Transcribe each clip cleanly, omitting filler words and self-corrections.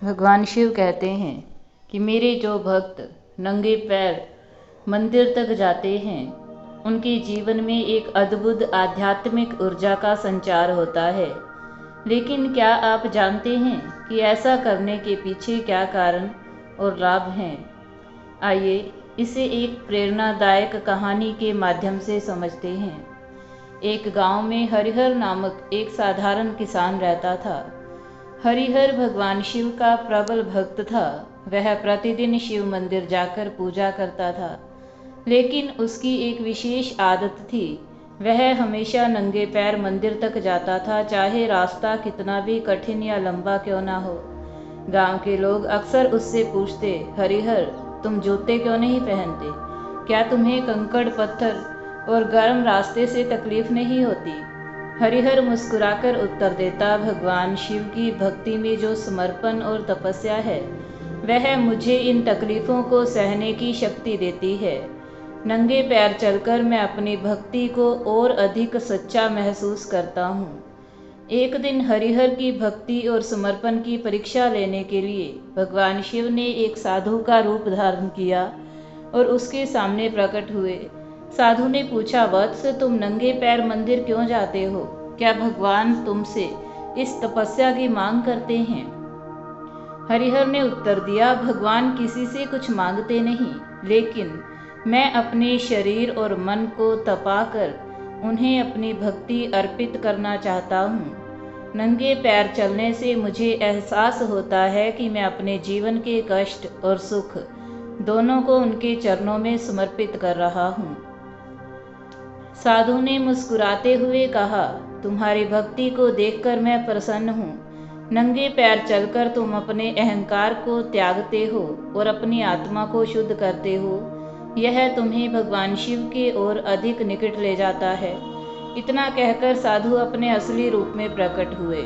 भगवान शिव कहते हैं कि मेरे जो भक्त नंगे पैर मंदिर तक जाते हैं उनके जीवन में एक अद्भुत आध्यात्मिक ऊर्जा का संचार होता है। लेकिन क्या आप जानते हैं कि ऐसा करने के पीछे क्या कारण और लाभ हैं? आइए इसे एक प्रेरणादायक कहानी के माध्यम से समझते हैं। एक गांव में हरिहर नामक एक साधारण किसान रहता था। हरिहर भगवान शिव का प्रबल भक्त था। वह प्रतिदिन शिव मंदिर जाकर पूजा करता था, लेकिन उसकी एक विशेष आदत थी। वह हमेशा नंगे पैर मंदिर तक जाता था, चाहे रास्ता कितना भी कठिन या लंबा क्यों ना हो। गांव के लोग अक्सर उससे पूछते, हरिहर, तुम जूते क्यों नहीं पहनते? क्या तुम्हें कंकड़ पत्थर और गर्म रास्ते से तकलीफ नहीं होती? हरिहर मुस्कुराकर उत्तर देता, भगवान शिव की भक्ति में जो समर्पण और तपस्या है वह मुझे इन तकलीफ़ों को सहने की शक्ति देती है। नंगे पैर चलकर मैं अपनी भक्ति को और अधिक सच्चा महसूस करता हूँ। एक दिन हरिहर की भक्ति और समर्पण की परीक्षा लेने के लिए भगवान शिव ने एक साधु का रूप धारण किया और उसके सामने प्रकट हुए। साधु ने पूछा, वत्स, तुम नंगे पैर मंदिर क्यों जाते हो? क्या भगवान तुमसे इस तपस्या की मांग करते हैं? हरिहर ने उत्तर दिया, भगवान किसी से कुछ मांगते नहीं, लेकिन मैं अपने शरीर और मन को तपाकर उन्हें अपनी भक्ति अर्पित करना चाहता हूँ। नंगे पैर चलने से मुझे एहसास होता है कि मैं अपने जीवन के कष्ट और सुख दोनों को उनके चरणों में समर्पित कर रहा हूँ। साधु ने मुस्कुराते हुए कहा, तुम्हारी भक्ति को देखकर मैं प्रसन्न हूँ। नंगे पैर चलकर तुम अपने अहंकार को त्यागते हो और अपनी आत्मा को शुद्ध करते हो। यह तुम्हें भगवान शिव के ओर अधिक निकट ले जाता है। इतना कहकर साधु अपने असली रूप में प्रकट हुए।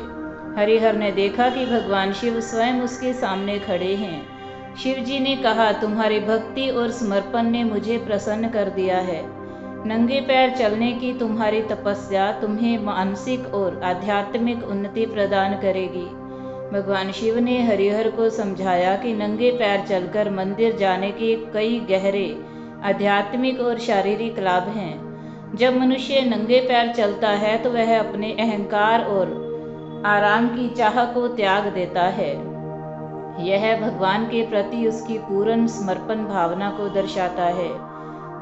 हरिहर ने देखा कि भगवान शिव स्वयं उसके सामने खड़े हैं। शिव जी ने कहा, तुम्हारी भक्ति और समर्पण ने मुझे प्रसन्न कर दिया है। नंगे पैर चलने की तुम्हारी तपस्या तुम्हें मानसिक और आध्यात्मिक उन्नति प्रदान करेगी। भगवान शिव ने हरिहर को समझाया कि नंगे पैर चलकर मंदिर जाने के कई गहरे आध्यात्मिक और शारीरिक लाभ हैं। जब मनुष्य नंगे पैर चलता है तो वह अपने अहंकार और आराम की चाह को त्याग देता है। यह भगवान के प्रति उसकी पूर्ण समर्पण भावना को दर्शाता है।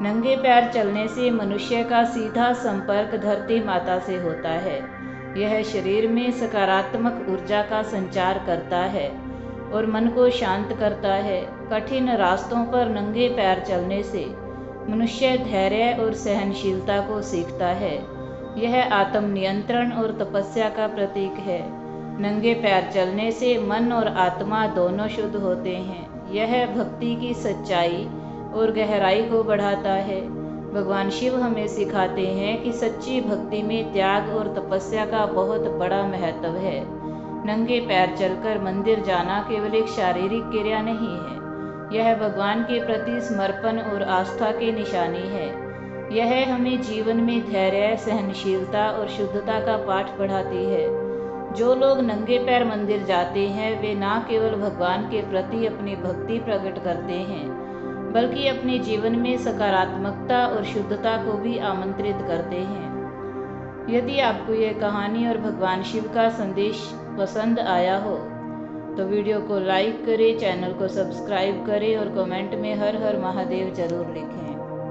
नंगे पैर चलने से मनुष्य का सीधा संपर्क धरती माता से होता है। यह शरीर में सकारात्मक ऊर्जा का संचार करता है और मन को शांत करता है। कठिन रास्तों पर नंगे पैर चलने से मनुष्य धैर्य और सहनशीलता को सीखता है। यह आत्म नियंत्रण और तपस्या का प्रतीक है। नंगे पैर चलने से मन और आत्मा दोनों शुद्ध होते हैं। यह भक्ति की सच्चाई और गहराई को बढ़ाता है। भगवान शिव हमें सिखाते हैं कि सच्ची भक्ति में त्याग और तपस्या का बहुत बड़ा महत्व है। नंगे पैर चलकर मंदिर जाना केवल एक शारीरिक क्रिया नहीं है, यह भगवान के प्रति समर्पण और आस्था की निशानी है। यह हमें जीवन में धैर्य, सहनशीलता और शुद्धता का पाठ पढ़ाती है। जो लोग नंगे पैर मंदिर जाते हैं वे न केवल भगवान के प्रति अपनी भक्ति प्रकट करते हैं, बल्कि अपने जीवन में सकारात्मकता और शुद्धता को भी आमंत्रित करते हैं। यदि आपको यह कहानी और भगवान शिव का संदेश पसंद आया हो तो वीडियो को लाइक करें, चैनल को सब्सक्राइब करें और कमेंट में हर हर महादेव जरूर लिखें।